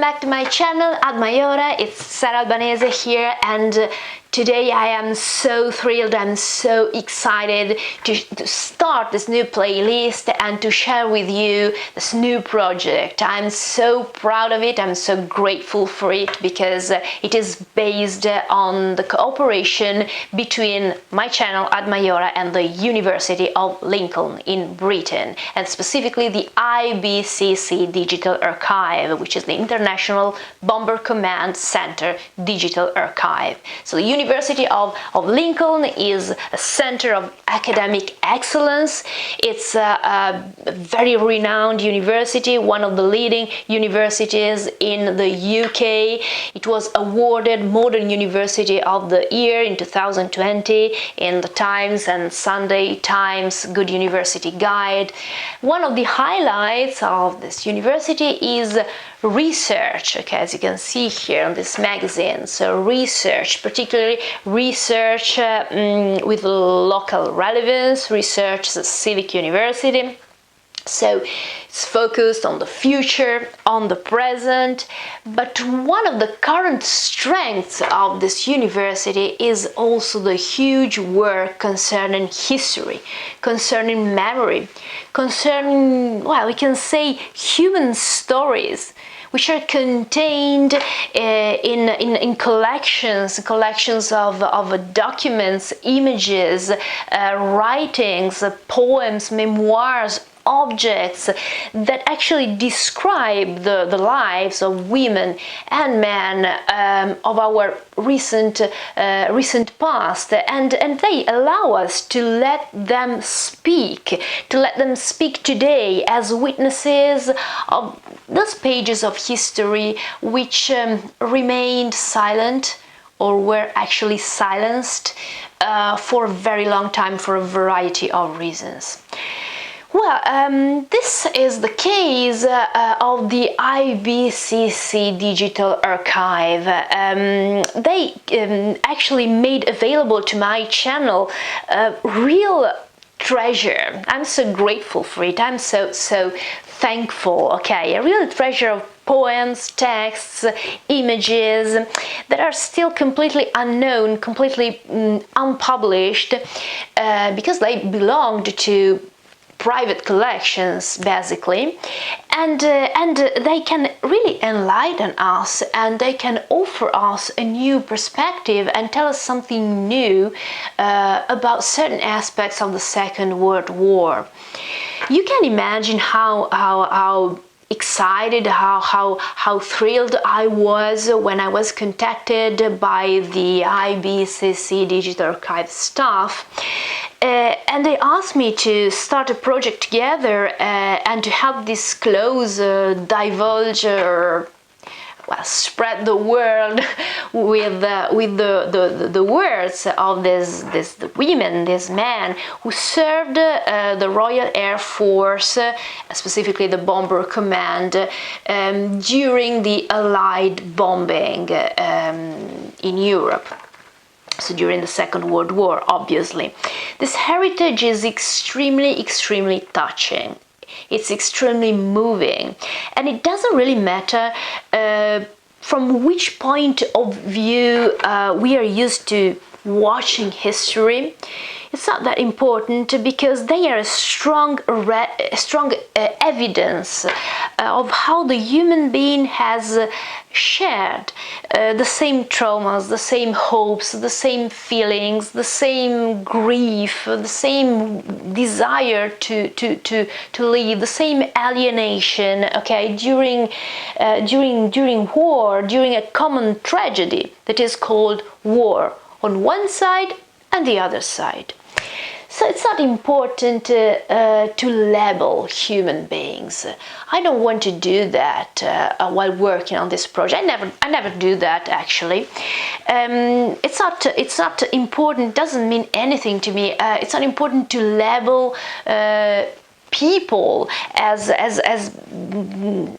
welcome back to my channel at Maiora. It's Sara Albanese here, and today I am so thrilled, I'm so excited to start this new playlist and to share with you this new project. I'm so proud of it, I'm so grateful for it because it is based on the cooperation between my channel at Maiora and the University of Lincoln in Britain, and specifically the IBCC Digital Archive, which is the International Bomber Command Center Digital Archive. So the University of Lincoln is a center of academic excellence. It's a very renowned university, one of the leading universities in the UK. It was awarded Modern University of the Year in 2020 in the Times and Sunday Times Good University Guide. One of the highlights of this university is research, okay, as you can see here on this magazine. So research, particularly research with local relevance, research as a civic university. So it's focused on the future, on the present, but one of the current strengths of this university is also the huge work concerning history, concerning memory, concerning, well, we can say human stories, which are contained in collections of documents, images, writings, poems, memoirs, objects that actually describe the lives of women and men of our recent past, and they allow us to let them speak today as witnesses of those pages of history which remained silent or were actually silenced for a very long time for a variety of reasons. Well, this is the case of the IBCC Digital Archive. They actually made available to my channel a real treasure. I'm so grateful for it. I'm so thankful. Okay, a real treasure of poems, texts, images that are still completely unknown, completely unpublished, because they belonged to private collections, basically, and they can really enlighten us, and they can offer us a new perspective and tell us something new about certain aspects of the Second World War. You can imagine how excited, how thrilled I was when I was contacted by the IBCC Digital Archive staff. And they asked me to start a project together and to help disclose, divulge, or well, spread the word with the words of the women, these men who served the Royal Air Force, specifically the Bomber Command, during the Allied bombing in Europe. So during the Second World War, obviously. This heritage is extremely touching. It's extremely moving, and it doesn't really matter from which point of view we are used to watching history. It's not that important because they are a strong evidence of how the human being has shared the same traumas, the same hopes, the same feelings, the same grief, the same desire to live, the same alienation, okay, during war, during a common tragedy that is called war, on one side and the other side. So it's not important to label human beings. I don't want to do that while working on this project. I never do that, actually. It's not important. Doesn't mean anything to me. It's not important to label people as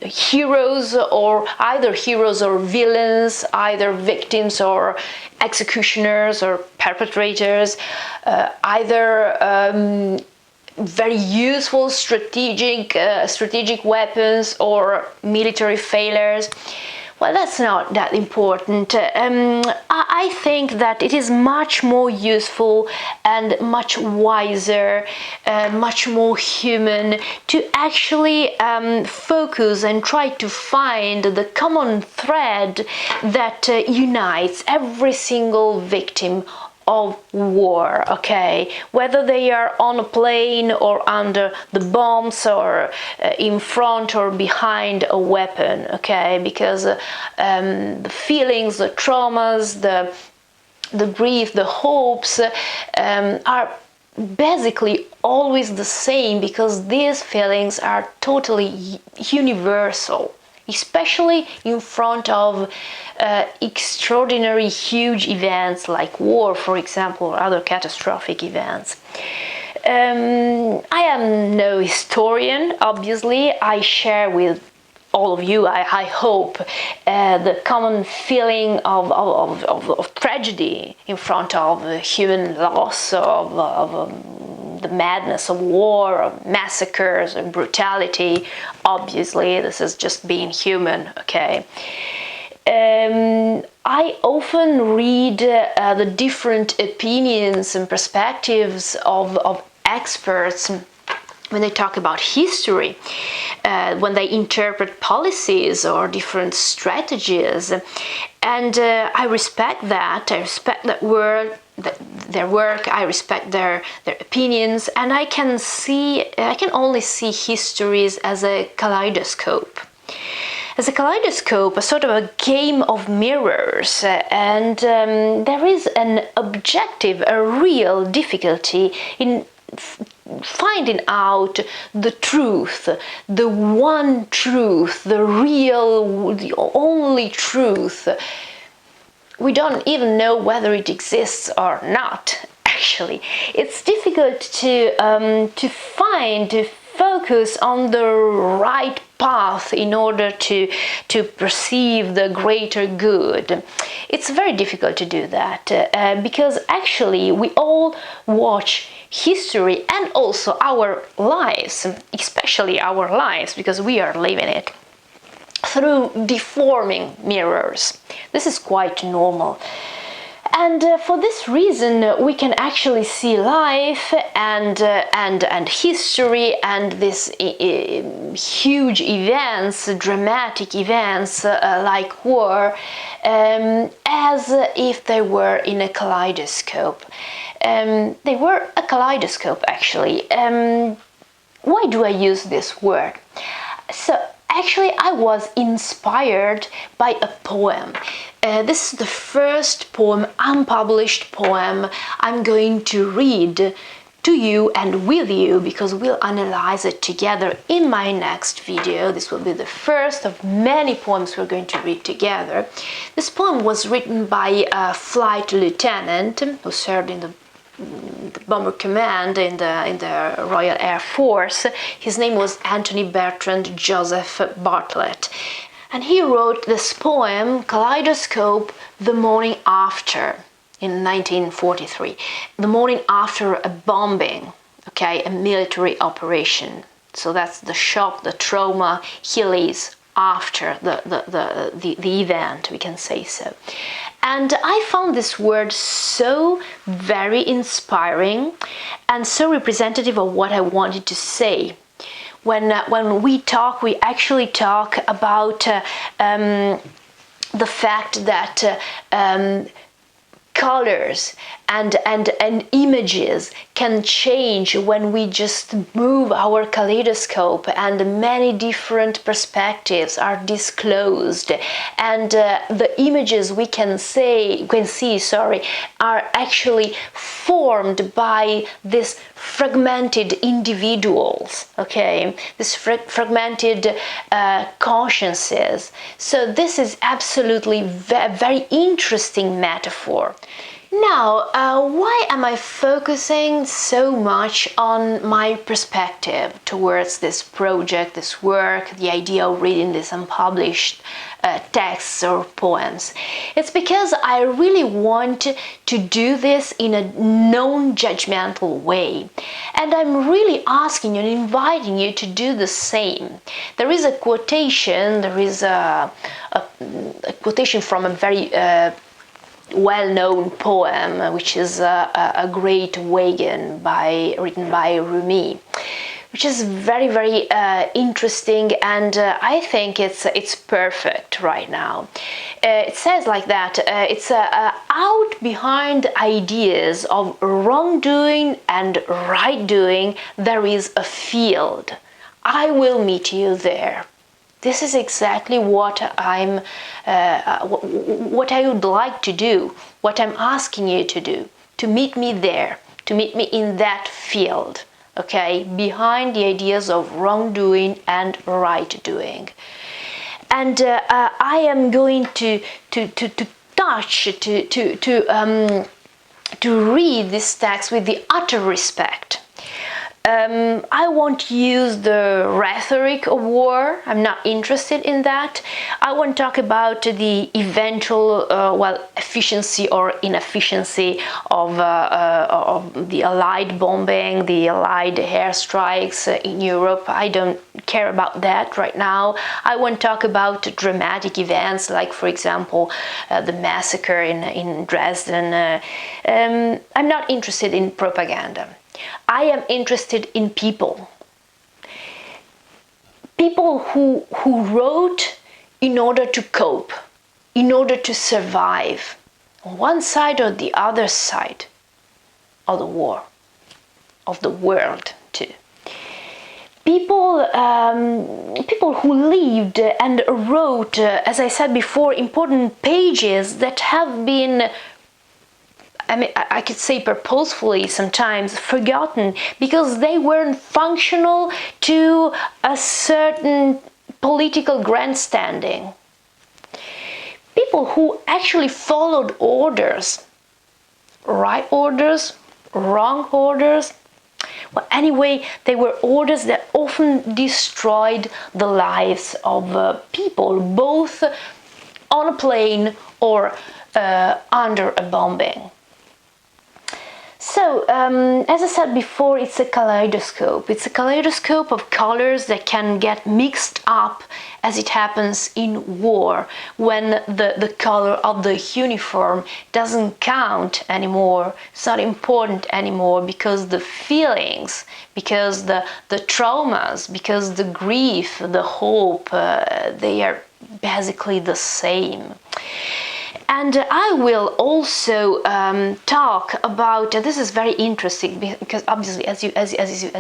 heroes, or either heroes or villains, either victims or executioners or perpetrators, either very useful strategic weapons or military failures. Well, that's not that important. I think that it is much more useful and much wiser, much more human to actually focus and try to find the common thread that unites every single victim of war, okay, whether they are on a plane or under the bombs or in front or behind a weapon, okay, because the feelings, the traumas, the grief, the hopes are basically always the same, because these feelings are totally universal, especially in front of extraordinary huge events like war, for example, or other catastrophic events. I am no historian, obviously. I share with all of you, I hope, the common feeling of tragedy in front of human loss, of the madness of war, of massacres and brutality. Obviously, this is just being human, okay? I often read the different opinions and perspectives of experts when they talk about history, when they interpret policies or different strategies. And I respect that. I respect their work. I respect their opinions, and I can only see histories as a kaleidoscope. As a kaleidoscope, a sort of a game of mirrors, and there is an objective, a real difficulty in finding out the truth, the one truth, the real, the only truth. We don't even know whether it exists or not, actually. It's difficult to focus on the right path in order to perceive the greater good. It's very difficult to do that because actually we all watch history and also our lives, especially our lives, because we are living it, through deforming mirrors. This is quite normal. And for this reason, we can actually see life and history and these huge events, dramatic events like war, as if they were in a kaleidoscope. They were a kaleidoscope, actually. Why do I use this word? So, actually, I was inspired by a poem. This is the first poem, unpublished poem, I'm going to read to you and with you, because we'll analyze it together in my next video. This will be the first of many poems we're going to read together. This poem was written by a flight lieutenant who served in the bomber command in the Royal Air Force. His name was Anthony Bertrand Joseph Bartlett. And he wrote this poem, Kaleidoscope, the morning after, in 1943. The morning after a bombing, okay, a military operation. So that's the shock, the trauma he lives after the event, we can say so. And I found this word so very inspiring and so representative of what I wanted to say. When we talk, we actually talk about the fact that colors and images can change when we just move our kaleidoscope, and many different perspectives are disclosed, and the images we can see are actually formed by this fragmented individuals, okay, this fragmented consciences. So this is absolutely very interesting metaphor. Now, why am I focusing so much on my perspective towards this project, this work, the idea of reading these unpublished texts or poems? It's because I really want to do this in a non-judgmental way. And I'm really asking you and inviting you to do the same. There is a quotation, quotation from a very well-known poem, which is a Great Wagon written by Rumi, which is very, very interesting, and I think it's perfect right now. It says like that, it's out behind ideas of wrongdoing and right doing, there is a field. I will meet you there. This is exactly what what I would like to do, what I'm asking you to do, to meet me there, to meet me in that field, okay, behind the ideas of wrongdoing and right doing. And I am going to read this text with the utter respect. I won't use the rhetoric of war. I'm not interested in that. I won't talk about the eventual, efficiency or inefficiency of the Allied bombing, the Allied airstrikes in Europe. I don't care about that right now. I won't talk about dramatic events like, for example, the massacre in Dresden. I'm not interested in propaganda. I am interested in people. People who wrote in order to cope, in order to survive, on one side or the other side of the war, of the world too. People who lived and wrote, as I said before, important pages that have been, I could say purposefully sometimes, forgotten because they weren't functional to a certain political grandstanding. People who actually followed orders, right orders, wrong orders. Well, anyway, they were orders that often destroyed the lives of people, both on a plane or under a bombing. So, as I said before, it's a kaleidoscope. It's a kaleidoscope of colors that can get mixed up as it happens in war, when the color of the uniform doesn't count anymore, it's not important anymore, because the feelings, because the traumas, because the grief, the hope, they are basically the same. And I will also talk about, this is very interesting because obviously, as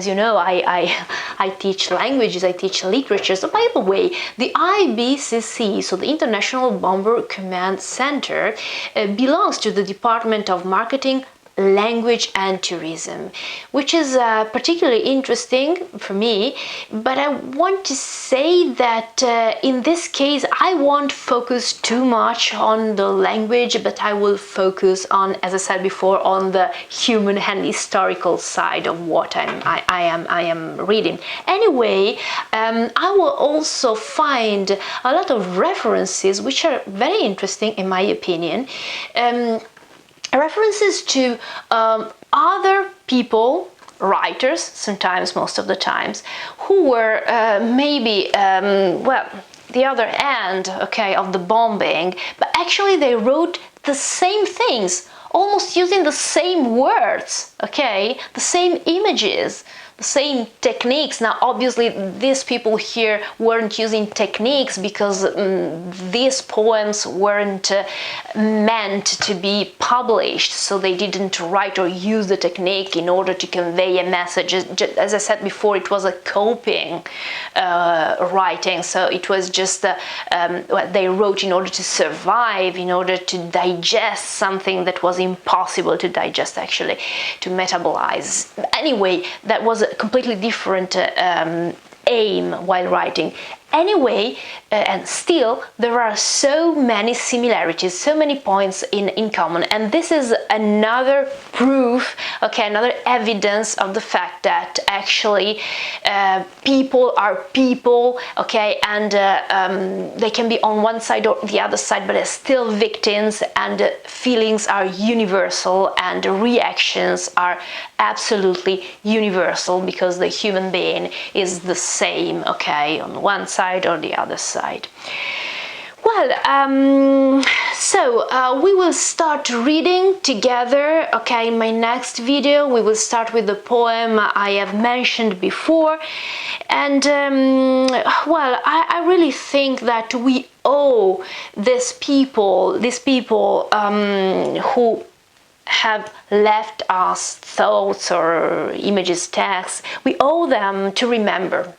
you know, I teach languages, I teach literature. So by the way, the IBCC, so the International Bomber Command Center, belongs to the Department of Marketing, Language and Tourism, which is particularly interesting for me. But I want to say that in this case I won't focus too much on the language, but I will focus on, as I said before, on the human and historical side of what I am reading. Anyway, I will also find a lot of references which are very interesting in my opinion. References to other people, writers, sometimes, most of the times, who were maybe, the other end, okay, of the bombing, but actually they wrote the same things, almost using the same words, okay, the same images, the same techniques. Now, obviously, these people here weren't using techniques because these poems weren't meant to be published, so they didn't write or use the technique in order to convey a message. As I said before, it was a coping writing, so it was just what they wrote in order to survive, in order to digest something that was impossible to digest, actually, to metabolize. Anyway, that was a completely different aim while writing. Anyway, and still there are so many similarities, so many points in common, and this is another proof, okay, another evidence of the fact that actually people are people, okay, and they can be on one side or the other side, but they're still victims, and feelings are universal and reactions are absolutely universal, because the human being is the same, okay, on one side or the other side. Well, so we will start reading together, okay. In my next video we will start with the poem I have mentioned before, and well, I really think that we owe these people who have left us thoughts or images, texts, we owe them to remember,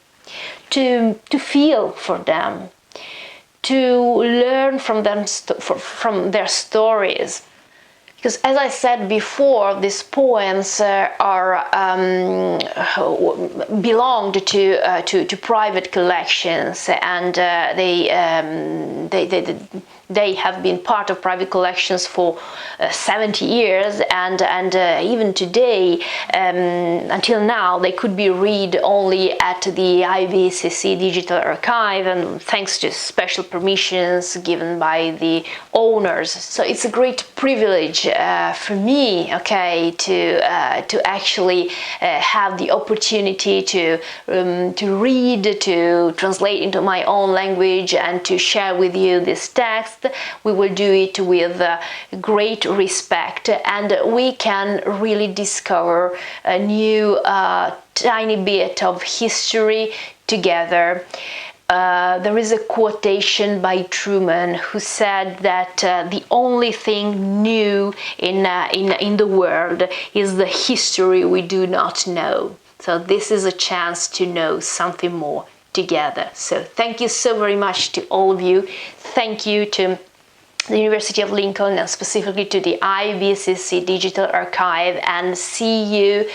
to feel for them, to learn from them, from their stories. Because, as I said before, these poems belonged to private collections, and they have been part of private collections for 70 years, and even today, until now, they could be read only at the IBCC Digital Archive, and thanks to special permissions given by the owners. So it's a great privilege for me, okay, to actually have the opportunity to read, to translate into my own language, and to share with you this text. We will do it with great respect, and we can really discover a new tiny bit of history together. There is a quotation by Truman, who said that the only thing new in the world is the history we do not know. So this is a chance to know something more together. So thank you so very much to all of you. Thank you to the University of Lincoln, and specifically to the IBCC Digital Archive, and see you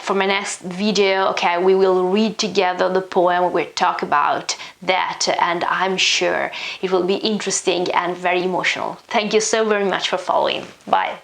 for my next video. Okay, we will read together the poem, we'll talk about that, and I'm sure it will be interesting and very emotional. Thank you so very much for following. Bye.